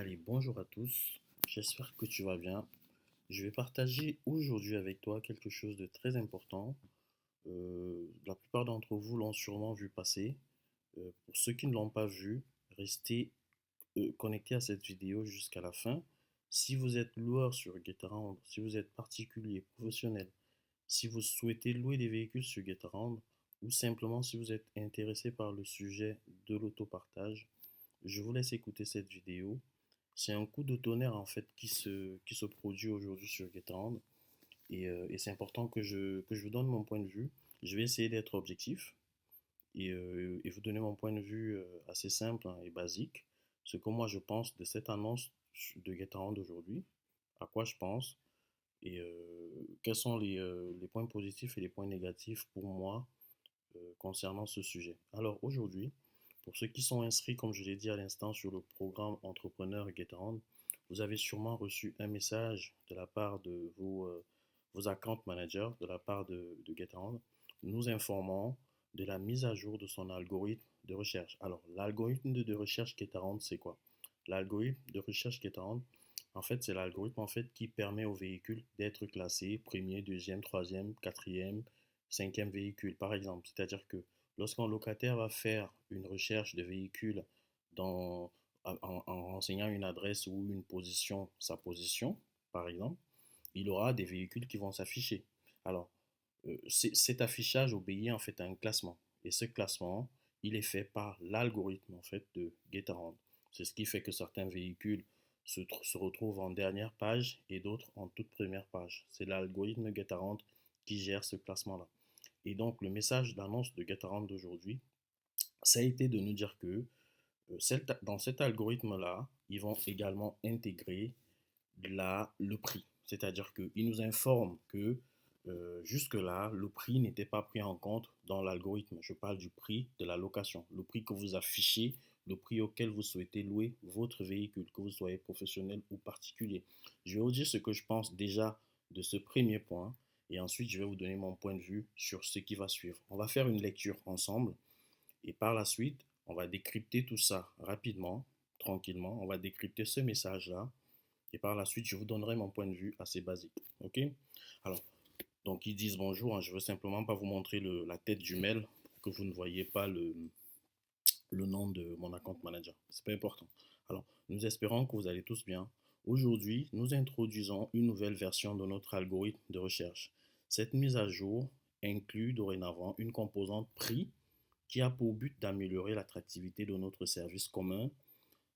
Allez, bonjour à tous. J'espère que tu vas bien. Je vais partager aujourd'hui avec toi quelque chose de très important. La plupart d'entre vous l'ont sûrement vu passer. Pour ceux qui ne l'ont pas vu, restez connectés à cette vidéo jusqu'à la fin. Si vous êtes loueur sur GetAround, si vous êtes particulier, professionnel, si vous souhaitez louer des véhicules sur GetAround, ou simplement si vous êtes intéressé par le sujet de l'autopartage, je vous laisse écouter cette vidéo. C'est un coup de tonnerre en fait qui se produit aujourd'hui sur GetAround et c'est important que je vous donne mon point de vue. Je vais essayer d'être objectif et vous donner mon point de vue assez simple hein, et basique. Ce que moi je pense de cette annonce de GetAround aujourd'hui, à quoi je pense et quels sont les points positifs et les points négatifs pour moi concernant ce sujet. Alors aujourd'hui, pour ceux qui sont inscrits, comme je l'ai dit à l'instant, sur le programme Entrepreneur GetAround, vous avez sûrement reçu un message de la part de vos account managers, de la part de GetAround, nous informant de la mise à jour de son algorithme de recherche. Alors, l'algorithme de recherche GetAround, c'est quoi? L'algorithme de recherche GetAround, en fait, c'est l'algorithme en fait, qui permet aux véhicules d'être classés premier, deuxième, troisième, quatrième, cinquième véhicule, par exemple. C'est-à-dire que lorsqu'un locataire va faire une recherche de véhicule dans, en renseignant une adresse ou une position, sa position, par exemple, il aura des véhicules qui vont s'afficher. Alors, cet affichage obéit en fait à un classement. Et ce classement, il est fait par l'algorithme en fait de GetAround. C'est ce qui fait que certains véhicules se retrouvent en dernière page et d'autres en toute première page. C'est l'algorithme GetAround qui gère ce classement-là. Et donc, le message d'annonce de GetAround d'aujourd'hui, ça a été de nous dire que dans cet algorithme-là, ils vont également intégrer le prix. C'est-à-dire qu'ils nous informent que jusque-là, le prix n'était pas pris en compte dans l'algorithme. Je parle du prix de la location, le prix que vous affichez, le prix auquel vous souhaitez louer votre véhicule, que vous soyez professionnel ou particulier. Je vais vous dire ce que je pense déjà de ce premier point et ensuite je vais vous donner mon point de vue sur ce qui va suivre. On va faire une lecture ensemble et par la suite, on va décrypter tout ça rapidement, tranquillement. On va décrypter ce message-là et par la suite, je vous donnerai mon point de vue assez basique. OK? Alors, donc ils disent bonjour, hein, je veux simplement pas vous montrer la tête du mail pour que vous ne voyez pas le nom de mon account manager. C'est pas important. Alors, nous espérons que vous allez tous bien. Aujourd'hui, nous introduisons une nouvelle version de notre algorithme de recherche. Cette mise à jour inclut dorénavant une composante prix qui a pour but d'améliorer l'attractivité de notre service commun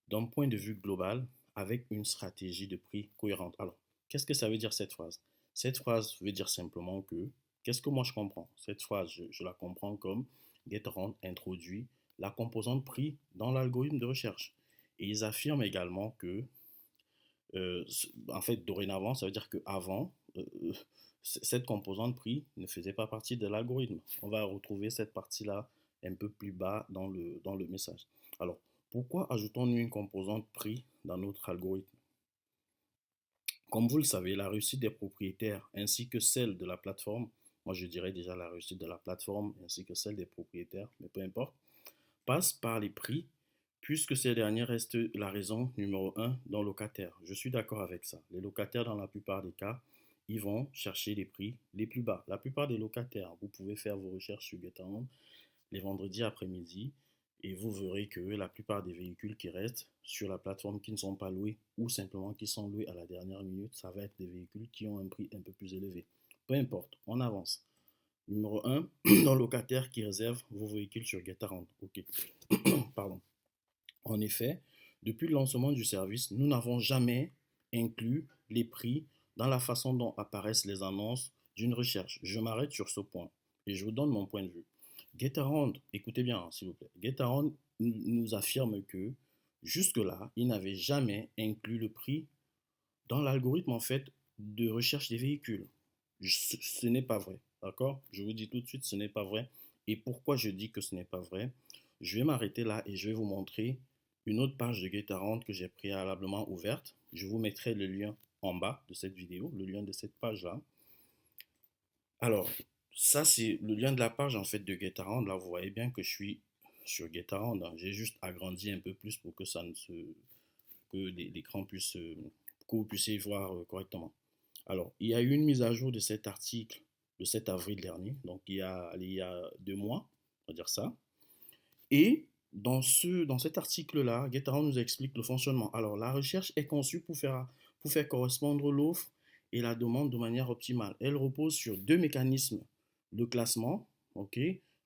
d'un point de vue global avec une stratégie de prix cohérente. Alors, qu'est-ce que ça veut dire cette phrase? Cette phrase veut dire simplement que, qu'est-ce que moi je comprends? Cette phrase, je la comprends comme GetAround introduit la composante prix dans l'algorithme de recherche. Et ils affirment également que, en fait, dorénavant, ça veut dire qu'avant, cette composante prix ne faisait pas partie de l'algorithme. On va retrouver cette partie-là un peu plus bas dans le message. Alors, pourquoi ajoutons-nous une composante prix dans notre algorithme? Comme vous le savez, la réussite des propriétaires ainsi que celle de la plateforme, moi je dirais déjà la réussite de la plateforme ainsi que celle des propriétaires, mais peu importe, passe par les prix puisque ces derniers restent la raison numéro un d'un locataire. Je suis d'accord avec ça. Les locataires, dans la plupart des cas, ils vont chercher les prix les plus bas. La plupart des locataires, vous pouvez faire vos recherches sur GetAround les vendredis après-midi et vous verrez que la plupart des véhicules qui restent sur la plateforme qui ne sont pas loués ou simplement qui sont loués à la dernière minute, ça va être des véhicules qui ont un prix un peu plus élevé. Peu importe, on avance. Numéro un, nos locataires qui réservent vos véhicules sur GetAround. Ok, pardon. En effet, depuis le lancement du service, nous n'avons jamais inclus les prix dans la façon dont apparaissent les annonces d'une recherche. Je m'arrête sur ce point et je vous donne mon point de vue. GetAround, écoutez bien hein, s'il vous plaît, GetAround nous affirme que jusque-là, il n'avait jamais inclus le prix dans l'algorithme en fait de recherche des véhicules. Ce n'est pas vrai, d'accord? Je vous dis tout de suite, ce n'est pas vrai. Et pourquoi je dis que ce n'est pas vrai? Je vais m'arrêter là et je vais vous montrer une autre page de GetAround que j'ai préalablement ouverte. Je vous mettrai le lien en bas de cette vidéo, le lien de cette page-là. Alors, ça c'est le lien de la page en fait de GetAround. Là, vous voyez bien que je suis sur GetAround, hein. J'ai juste agrandi un peu plus pour que ça ne se que l'écran puisse, que vous puissiez voir correctement. Alors, il y a eu une mise à jour de cet article le 7 avril dernier, donc il y a 2 mois, on va dire ça. Et dans cet article-là, Guettaro nous explique le fonctionnement. Alors, la recherche est conçue pour faire correspondre l'offre et la demande de manière optimale. Elle repose sur deux mécanismes. Le classement, ok,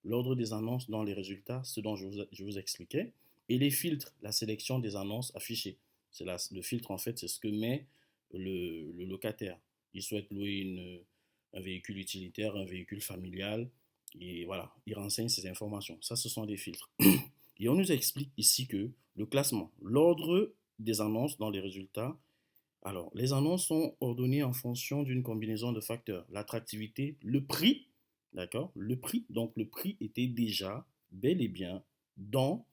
l'ordre des annonces dans les résultats, ce dont je vous expliquais, et les filtres, la sélection des annonces affichées. Le filtre, en fait, c'est ce que met le locataire. Il souhaite louer un véhicule utilitaire, un véhicule familial, et voilà, il renseigne ces informations. Ça, ce sont des filtres. Et on nous explique ici que le classement, l'ordre des annonces dans les résultats. Alors, les annonces sont ordonnées en fonction d'une combinaison de facteurs. L'attractivité, le prix, d'accord? Le prix, donc le prix était déjà bel et bien dans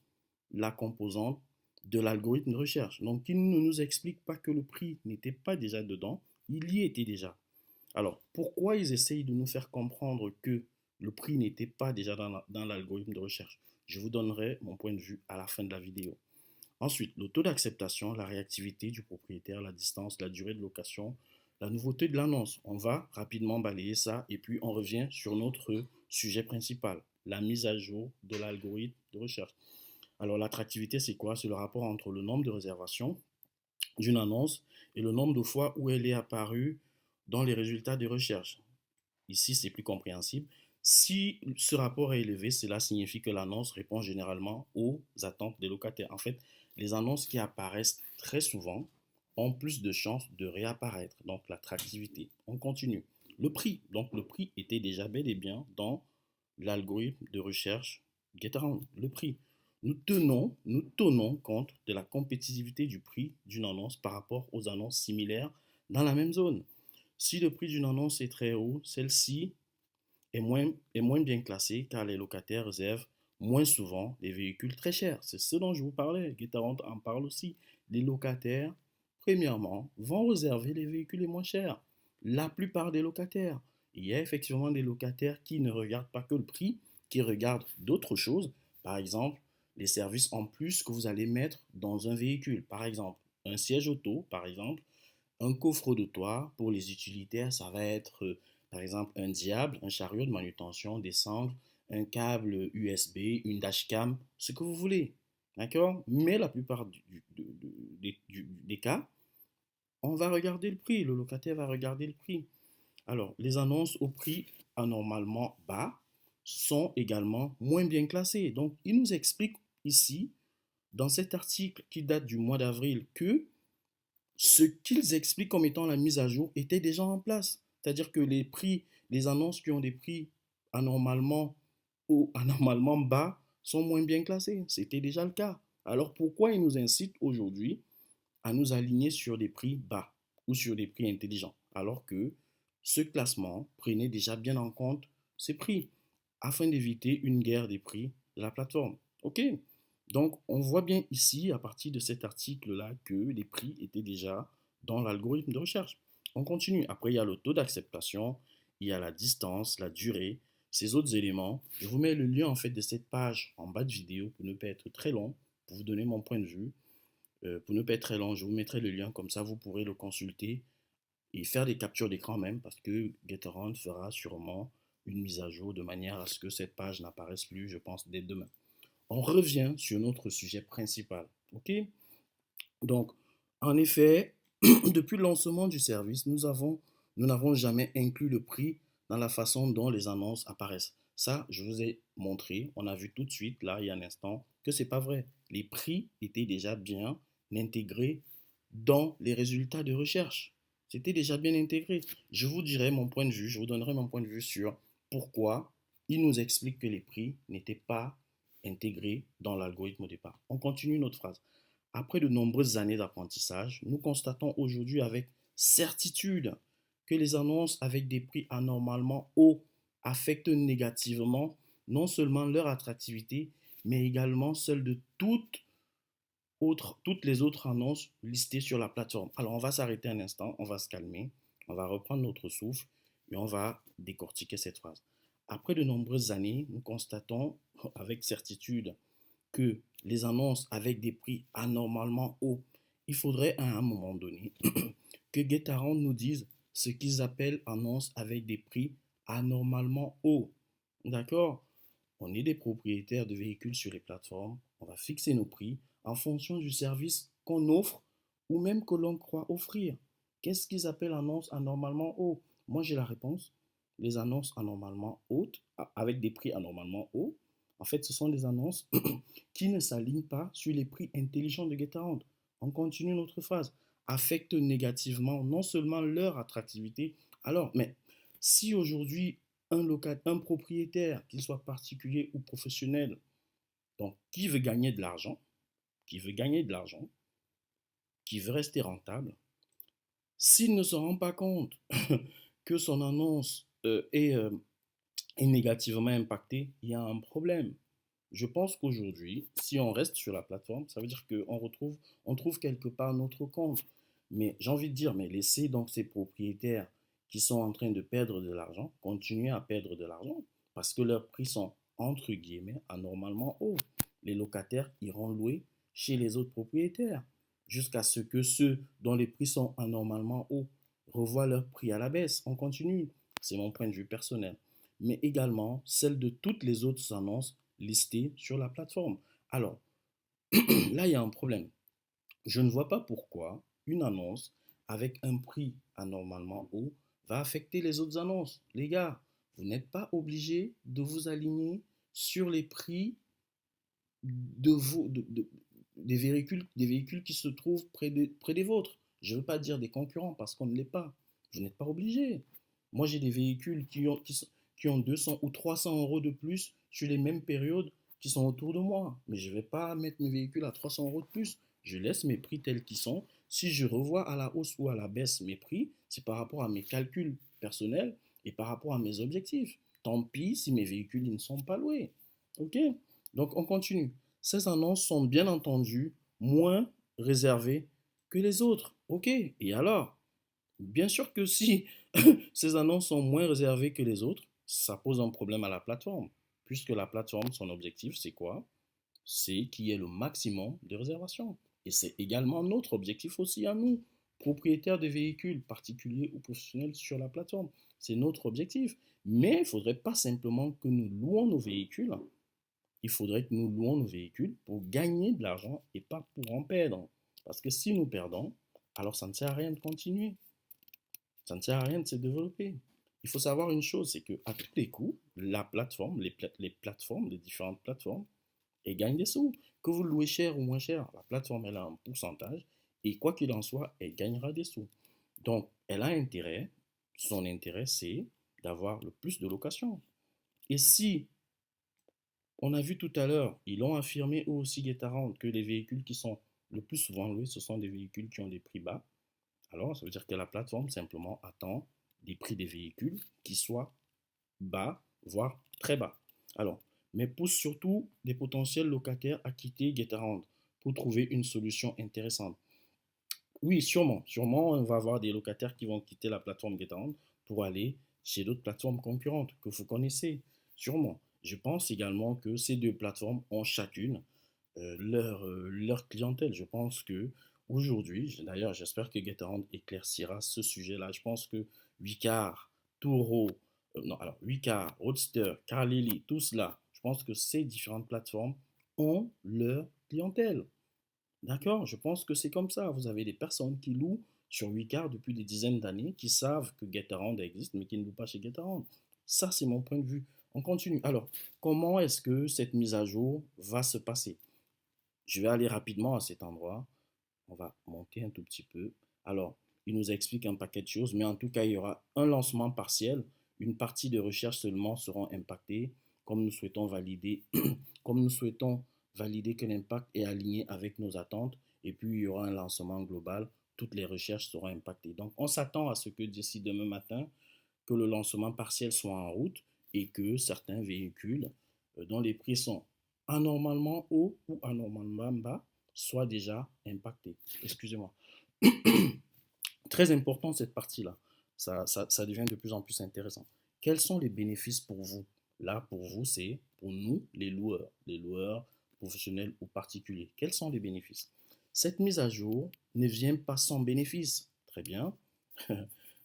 la composante de l'algorithme de recherche. Donc, il ne nous explique pas que le prix n'était pas déjà dedans, il y était déjà. Alors, pourquoi ils essayent de nous faire comprendre que le prix n'était pas déjà dans l'algorithme de recherche? Je vous donnerai mon point de vue à la fin de la vidéo. Ensuite, le taux d'acceptation, la réactivité du propriétaire, la distance, la durée de location, la nouveauté de l'annonce. On va rapidement balayer ça et puis on revient sur notre sujet principal, la mise à jour de l'algorithme de recherche. Alors, l'attractivité, c'est quoi? C'est le rapport entre le nombre de réservations d'une annonce et le nombre de fois où elle est apparue dans les résultats de recherche. Ici, c'est plus compréhensible. Si ce rapport est élevé, cela signifie que l'annonce répond généralement aux attentes des locataires. En fait, les annonces qui apparaissent très souvent ont plus de chances de réapparaître. Donc, l'attractivité. On continue. Le prix. Donc, le prix était déjà bel et bien dans l'algorithme de recherche GetAround. Le prix. Nous tenons compte de la compétitivité du prix d'une annonce par rapport aux annonces similaires dans la même zone. Si le prix d'une annonce est très haut, celle-ci est moins bien classée car les locataires réservent moins souvent des véhicules très chers. C'est ce dont je vous parlais. Guettarant en parle aussi. Les locataires, premièrement, vont réserver les véhicules les moins chers. La plupart des locataires. Il y a effectivement des locataires qui ne regardent pas que le prix, qui regardent d'autres choses. Par exemple, les services en plus que vous allez mettre dans un véhicule. Par exemple, un siège auto, par exemple, un coffre de toit pour les utilitaires, ça va être par exemple un diable, un chariot de manutention, des sangles, un câble USB, une dashcam, ce que vous voulez. D'accord? Mais la plupart des cas, on va regarder le prix, le locataire va regarder le prix. Alors, les annonces au prix anormalement bas sont également moins bien classées. Donc, il nous explique ici, dans cet article qui date du mois d'avril, que ce qu'ils expliquent comme étant la mise à jour était déjà en place. C'est-à-dire que les prix, les annonces qui ont des prix anormalement ou anormalement bas sont moins bien classées. C'était déjà le cas. Alors pourquoi ils nous incitent aujourd'hui à nous aligner sur des prix bas ou sur des prix intelligents alors que ce classement prenait déjà bien en compte ces prix afin d'éviter une guerre des prix de la plateforme. OK? Donc, on voit bien ici, à partir de cet article-là, que les prix étaient déjà dans l'algorithme de recherche. On continue. Après, il y a le taux d'acceptation, il y a la distance, la durée, ces autres éléments. Je vous mets le lien en fait de cette page en bas de vidéo pour ne pas être très long, pour vous donner mon point de vue. Pour ne pas être très long, je vous mettrai le lien, comme ça vous pourrez le consulter et faire des captures d'écran même, parce que GetAround fera sûrement une mise à jour de manière à ce que cette page n'apparaisse plus, je pense, dès demain. On revient sur notre sujet principal. OK? Donc, en effet, depuis le lancement du service, nous n'avons jamais inclus le prix dans la façon dont les annonces apparaissent. Ça, je vous ai montré, on a vu tout de suite, là, il y a un instant, que ce n'est pas vrai. Les prix étaient déjà bien intégrés dans les résultats de recherche. C'était déjà bien intégré. Je vous dirai mon point de vue, je vous donnerai mon point de vue sur pourquoi il nous explique que les prix n'étaient pas intégrés dans l'algorithme au départ. On continue notre phrase. Après de nombreuses années d'apprentissage, nous constatons aujourd'hui avec certitude que les annonces avec des prix anormalement hauts affectent négativement non seulement leur attractivité, mais également celle de toutes les autres annonces listées sur la plateforme. Alors on va s'arrêter un instant, on va se calmer, on va reprendre notre souffle et on va décortiquer cette phrase. Après de nombreuses années, nous constatons avec certitude que les annonces avec des prix anormalement hauts il faudrait à un moment donné que Guetaran nous dise ce qu'ils appellent annonce avec des prix anormalement hauts. D'accord? On est des propriétaires de véhicules sur les plateformes, on va fixer nos prix en fonction du service qu'on offre ou même que l'on croit offrir. Qu'est-ce qu'ils appellent annonce anormalement haut? Moi j'ai la réponse. Les annonces anormalement hautes, avec des prix anormalement hauts, en fait ce sont des annonces qui ne s'alignent pas sur les prix intelligents de Guetaround. On continue notre phase. Affectent négativement non seulement leur attractivité, alors, mais si aujourd'hui un propriétaire, qu'il soit particulier ou professionnel, donc qui veut gagner de l'argent, qui veut gagner de l'argent, qui veut rester rentable, s'il ne se rend pas compte que son annonce est négativement impactée, il y a un problème. Je pense qu'aujourd'hui, si on reste sur la plateforme, ça veut dire on trouve quelque part notre compte. Mais j'ai envie de dire, mais laissez donc ces propriétaires qui sont en train de perdre de l'argent continuer à perdre de l'argent parce que leurs prix sont entre guillemets anormalement hauts. Les locataires iront louer chez les autres propriétaires jusqu'à ce que ceux dont les prix sont anormalement hauts revoient leur prix à la baisse. On continue. C'est mon point de vue personnel. Mais également celle de toutes les autres annonces listées sur la plateforme. Alors, là, il y a un problème. Je ne vois pas pourquoi une annonce avec un prix anormalement haut va affecter les autres annonces. Les gars, vous n'êtes pas obligés de vous aligner sur les prix de vos, des véhicules qui se trouvent près des vôtres. Je ne veux pas dire des concurrents parce qu'on ne l'est pas. Vous n'êtes pas obligé. Moi, j'ai des véhicules qui ont 200 ou 300 euros de plus sur les mêmes périodes qui sont autour de moi. Mais je ne vais pas mettre mes véhicules à 300 euros de plus. Je laisse mes prix tels qu'ils sont. Si je revois à la hausse ou à la baisse mes prix, c'est par rapport à mes calculs personnels et par rapport à mes objectifs. Tant pis si mes véhicules ne sont pas loués. OK? Donc, on continue. Ces annonces sont bien entendu moins réservées que les autres. OK? Et alors? Bien sûr que si ces annonces sont moins réservées que les autres, ça pose un problème à la plateforme. Puisque la plateforme, son objectif, c'est quoi? C'est qu'il y ait le maximum de réservations. Et c'est également notre objectif aussi à nous, propriétaires de véhicules particuliers ou professionnels sur la plateforme. C'est notre objectif. Mais il ne faudrait pas simplement que nous louons nos véhicules, il faudrait que nous louons nos véhicules pour gagner de l'argent et pas pour en perdre. Parce que si nous perdons, alors ça ne sert à rien de continuer. Ça ne sert à rien de se développer. Il faut savoir une chose, c'est qu'à tous les coups, la plateforme, les plateformes, les différentes plateformes, elles gagnent des sous. Que vous louez cher ou moins cher, la plateforme, elle a un pourcentage et quoi qu'il en soit, elle gagnera des sous. Donc, elle a intérêt, son intérêt, c'est d'avoir le plus de locations. Et si on a vu tout à l'heure, ils l'ont affirmé eux aussi, Guetaround, que les véhicules qui sont le plus souvent loués, ce sont des véhicules qui ont des prix bas. Alors, ça veut dire que la plateforme simplement attend des prix des véhicules qui soient bas, voire très bas. Alors, mais pousse surtout des potentiels locataires à quitter Guetaround pour trouver une solution intéressante. Oui, sûrement, on va avoir des locataires qui vont quitter la plateforme Guetaround pour aller chez d'autres plateformes concurrentes que vous connaissez, sûrement. Je pense également que ces deux plateformes ont chacune leur clientèle. Je pense que aujourd'hui, d'ailleurs, j'espère que Guetaround éclaircira ce sujet-là. Je pense que Wicar, Turo, non, alors Wicar, Roadster, Carlili, tout cela, je pense que ces différentes plateformes ont leur clientèle. D'accord? Je pense que c'est comme ça. Vous avez des personnes qui louent sur Wicar depuis des dizaines d'années, qui savent que Guetaround existe, mais qui ne louent pas chez Guetaround. Ça, c'est mon point de vue. On continue. Alors, comment est-ce que cette mise à jour va se passer? Je vais aller rapidement à cet endroit. On va monter un tout petit peu. Alors, il nous explique un paquet de choses, mais en tout cas, il y aura un lancement partiel. Une partie de recherche seulement seront impactées, comme nous souhaitons valider, comme nous souhaitons valider que l'impact est aligné avec nos attentes. Et puis, il y aura un lancement global. Toutes les recherches seront impactées. Donc, on s'attend à ce que d'ici demain matin, que le lancement partiel soit en route et que certains véhicules dont les prix sont anormalement hauts ou anormalement bas soient déjà impactés. Excusez-moi. Très important cette partie-là. Ça devient de plus en plus intéressant. Quels sont les bénéfices pour vous? Là, pour vous, c'est pour nous, les loueurs professionnels ou particuliers. Quels sont les bénéfices? Cette mise à jour ne vient pas sans bénéfice. Très bien.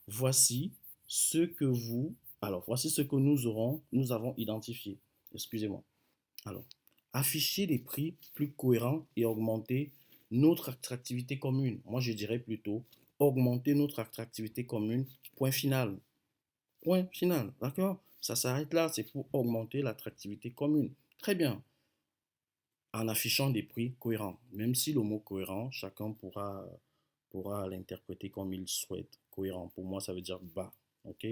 Voici ce que vous, alors voici ce que nous avons identifié. Excusez-moi. Alors, afficher des prix plus cohérents et augmenter notre attractivité commune. Moi, je dirais plutôt augmenter notre attractivité commune. Point final. Point final. D'accord? Ça s'arrête là. C'est pour augmenter l'attractivité commune. Très bien. En affichant des prix cohérents. Même si le mot cohérent, chacun pourra l'interpréter comme il souhaite. Cohérent, pour moi, ça veut dire bas. OK?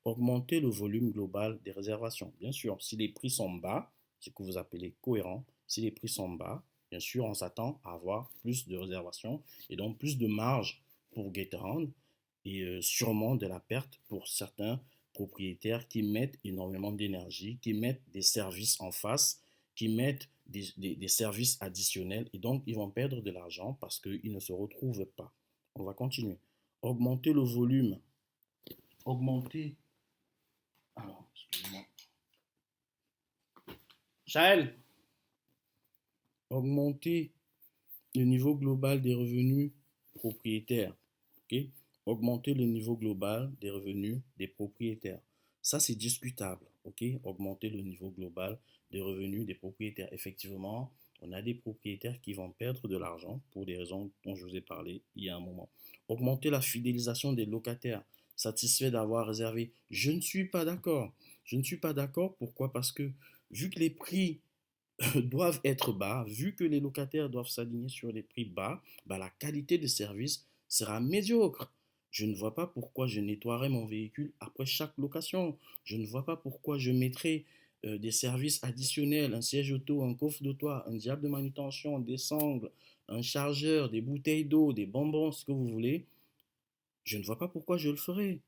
Augmenter le volume global des réservations. Bien sûr, si les prix sont bas, ce que vous appelez cohérent, si les prix sont bas, bien sûr, on s'attend à avoir plus de réservations et donc plus de marge pour GetAround et sûrement de la perte pour certains propriétaires qui mettent énormément d'énergie, qui mettent des services en face, qui mettent des services additionnels et donc ils vont perdre de l'argent parce qu'ils ne se retrouvent pas. On va continuer. Augmenter le volume. Augmenter. Alors, excusez-moi. Chaël, augmenter le niveau global des revenus propriétaires. Ok? Augmenter le niveau global des revenus des propriétaires. Ça, c'est discutable. Ok? Augmenter le niveau global des revenus des propriétaires. Effectivement, on a des propriétaires qui vont perdre de l'argent pour des raisons dont je vous ai parlé il y a un moment. Augmenter la fidélisation des locataires. Satisfait d'avoir réservé. Je ne suis pas d'accord. Je ne suis pas d'accord. Pourquoi? Parce que vu que les prix doivent être bas, vu que les locataires doivent s'aligner sur les prix bas, bah, la qualité de service sera médiocre. Je ne vois pas pourquoi je nettoierais mon véhicule après chaque location. Je ne vois pas pourquoi je mettrais des services additionnels, un siège auto, un coffre de toit, un diable de manutention, des sangles, un chargeur, des bouteilles d'eau, des bonbons, ce que vous voulez. Je ne vois pas pourquoi je le ferais.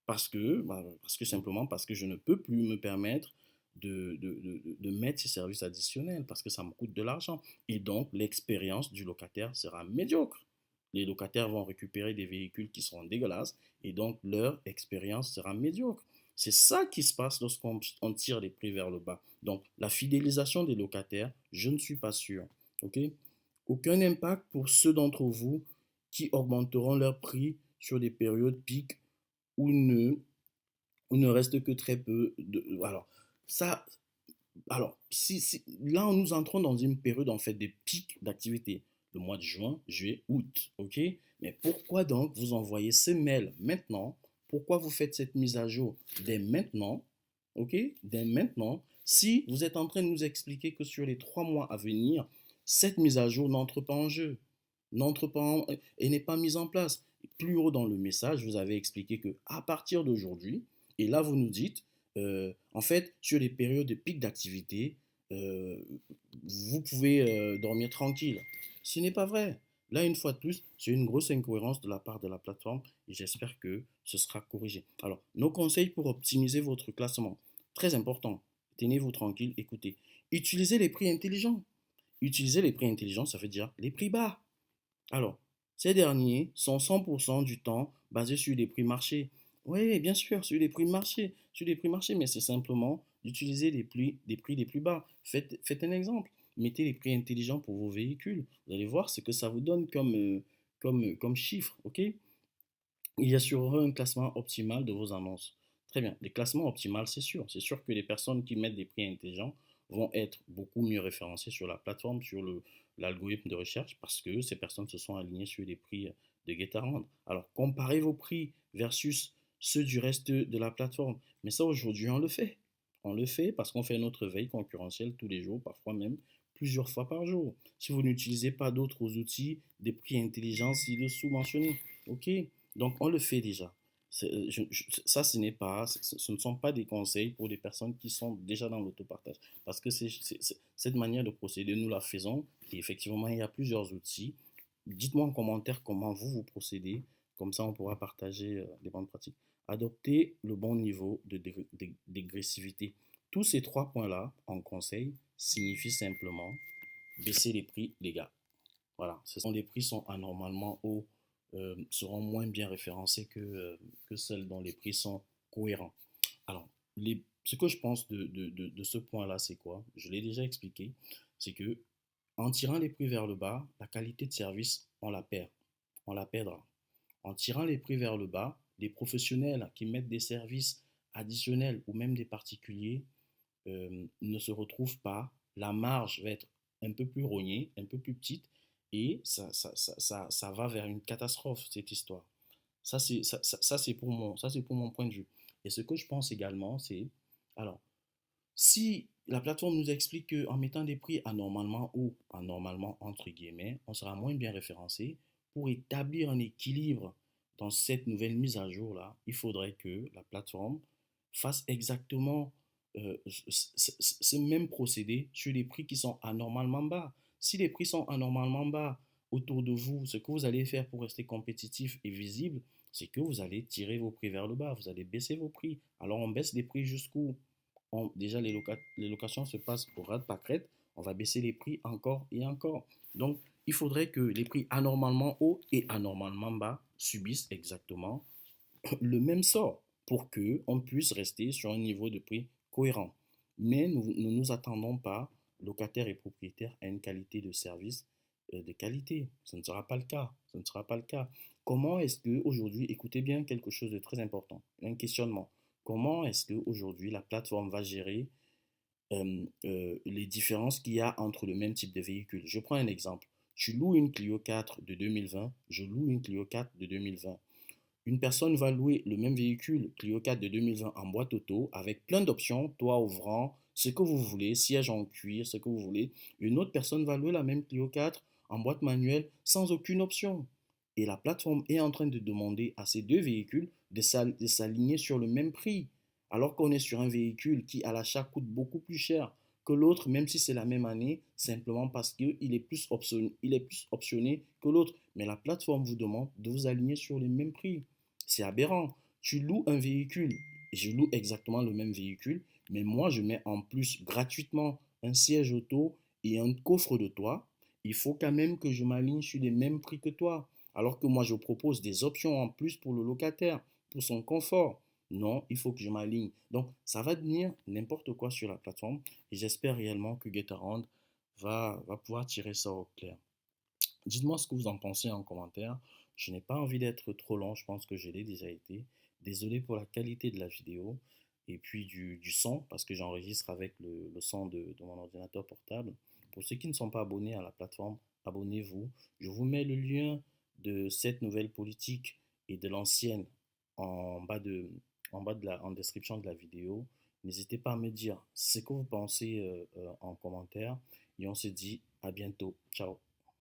Parce que je ne peux plus me permettre de mettre ces services additionnels parce que ça me coûte de l'argent. Et donc, l'expérience du locataire sera médiocre. Les locataires vont récupérer des véhicules qui seront dégueulasses et donc leur expérience sera médiocre. C'est ça qui se passe lorsqu'on tire les prix vers le bas. Donc, la fidélisation des locataires, je ne suis pas sûr. OK? Aucun impact pour ceux d'entre vous qui augmenteront leurs prix sur des périodes piques où ne reste que très peu de. Ça, là, nous entrons dans une période en fait de pics d'activité, le mois de juin, juillet, août, ok? Mais pourquoi donc vous envoyez ce mail maintenant? Pourquoi vous faites cette mise à jour dès maintenant, ok? Dès maintenant, si vous êtes en train de nous expliquer que sur les 3 mois à venir, cette mise à jour n'entre pas en jeu, n'entre pas en, et n'est pas mise en place. Plus haut dans le message, vous avez expliqué que à partir d'aujourd'hui, et là vous nous dites en fait, sur les périodes de pic d'activité, euh, vous pouvez dormir tranquille. Ce n'est pas vrai. Là, une fois de plus, c'est une grosse incohérence de la part de la plateforme et j'espère que ce sera corrigé. Alors, nos conseils pour optimiser votre classement. Très important. Tenez-vous tranquille, écoutez. Utilisez les prix intelligents. Utiliser les prix intelligents, ça veut dire les prix bas. Alors, ces derniers sont 100% du temps basés sur des prix marché. Oui, bien sûr, sur les prix marché, mais c'est simplement d'utiliser des prix les plus bas. Faites un exemple. Mettez les prix intelligents pour vos véhicules. Vous allez voir ce que ça vous donne comme chiffre. OK? Il y assurera un classement optimal de vos annonces. Très bien. Les classements optimaux, c'est sûr. C'est sûr que les personnes qui mettent des prix intelligents vont être beaucoup mieux référencées sur la plateforme, sur l'algorithme de recherche, parce que ces personnes se sont alignées sur les prix de GetAround. Alors, comparez vos prix versus ceux du reste de la plateforme. Mais ça, aujourd'hui, on le fait. On le fait parce qu'on fait notre veille concurrentielle tous les jours, parfois même plusieurs fois par jour. Si vous n'utilisez pas d'autres outils, des prix intelligents ci-dessous mentionnés, ok? Donc, on le fait déjà. Ça, ce ne sont pas des conseils pour des personnes qui sont déjà dans l'autopartage. Parce que cette manière de procéder, nous la faisons. Et effectivement, il y a plusieurs outils. Dites-moi en commentaire comment vous procédez. Comme ça, on pourra partager les bonnes pratiques. Adopter le bon niveau de dégressivité. Tous ces 3 points-là, en conseil, signifient simplement baisser les prix, les gars. Voilà, les prix sont anormalement hauts, seront moins bien référencés que celles dont les prix sont cohérents. Alors, ce que je pense de ce point-là, c'est quoi? Je l'ai déjà expliqué, c'est que En tirant les prix vers le bas, la qualité de service, on la perd. On la perdra. En tirant les prix vers le bas, les professionnels qui mettent des services additionnels ou même des particuliers ne se retrouvent pas. La marge va être un peu plus rognée, un peu plus petite, et ça va vers une catastrophe, cette histoire. Ça, c'est pour mon point de vue. Et ce que je pense également, c'est, alors, si la plateforme nous explique qu'en mettant des prix anormalement hauts, anormalement entre guillemets, on sera moins bien référencé, pour établir un équilibre dans cette nouvelle mise à jour-là, il faudrait que la plateforme fasse exactement ce même procédé sur les prix qui sont anormalement bas. Si les prix sont anormalement bas autour de vous, ce que vous allez faire pour rester compétitif et visible, c'est que vous allez tirer vos prix vers le bas, vous allez baisser vos prix. Alors on baisse les prix jusqu'où? Déjà, les locations se passent au ras de pâquerette, on va baisser les prix encore et encore. Donc, il faudrait que les prix anormalement hauts et anormalement bas subissent exactement le même sort pour qu'on puisse rester sur un niveau de prix cohérent. Mais nous ne nous attendons pas, locataires et propriétaires, à une qualité de service de qualité. Ce ne sera pas le cas. Ce ne sera pas le cas. Comment est-ce qu'aujourd'hui, écoutez bien quelque chose de très important, un questionnement. Comment est-ce qu'aujourd'hui la plateforme va gérer les différences qu'il y a entre le même type de véhicule? Je prends un exemple. Tu loues une Clio 4 de 2020, je loue une Clio 4 de 2020. Une personne va louer le même véhicule Clio 4 de 2020 en boîte auto avec plein d'options, toit ouvrant, ce que vous voulez, siège en cuir, ce que vous voulez. Une autre personne va louer la même Clio 4 en boîte manuelle sans aucune option. Et la plateforme est en train de demander à ces deux véhicules de s'aligner sur le même prix, alors qu'on est sur un véhicule qui à l'achat coûte beaucoup plus cher que l'autre, même si c'est la même année, simplement parce qu'il est plus optionné que l'autre. Mais la plateforme vous demande de vous aligner sur les mêmes prix. C'est aberrant. Tu loues un véhicule, je loue exactement le même véhicule, mais moi je mets en plus gratuitement un siège auto et un coffre de toit. Il faut quand même que je m'aligne sur les mêmes prix que toi. Alors que moi je propose des options en plus pour le locataire, pour son confort. Non, il faut que je m'aligne. Donc ça va devenir n'importe quoi sur la plateforme et j'espère réellement que GetAround va pouvoir tirer ça au clair. Dites-moi ce que vous en pensez en commentaire. Je n'ai pas envie d'être trop long, je pense que je l'ai déjà été. Désolé pour la qualité de la vidéo et puis du son, parce que j'enregistre avec le son de mon ordinateur portable. Pour ceux qui ne sont pas abonnés à la plateforme, abonnez-vous. Je vous mets le lien de cette nouvelle politique et de l'ancienne en bas en description de la vidéo. N'hésitez pas à me dire ce que vous pensez en commentaire et on se dit à bientôt. Ciao.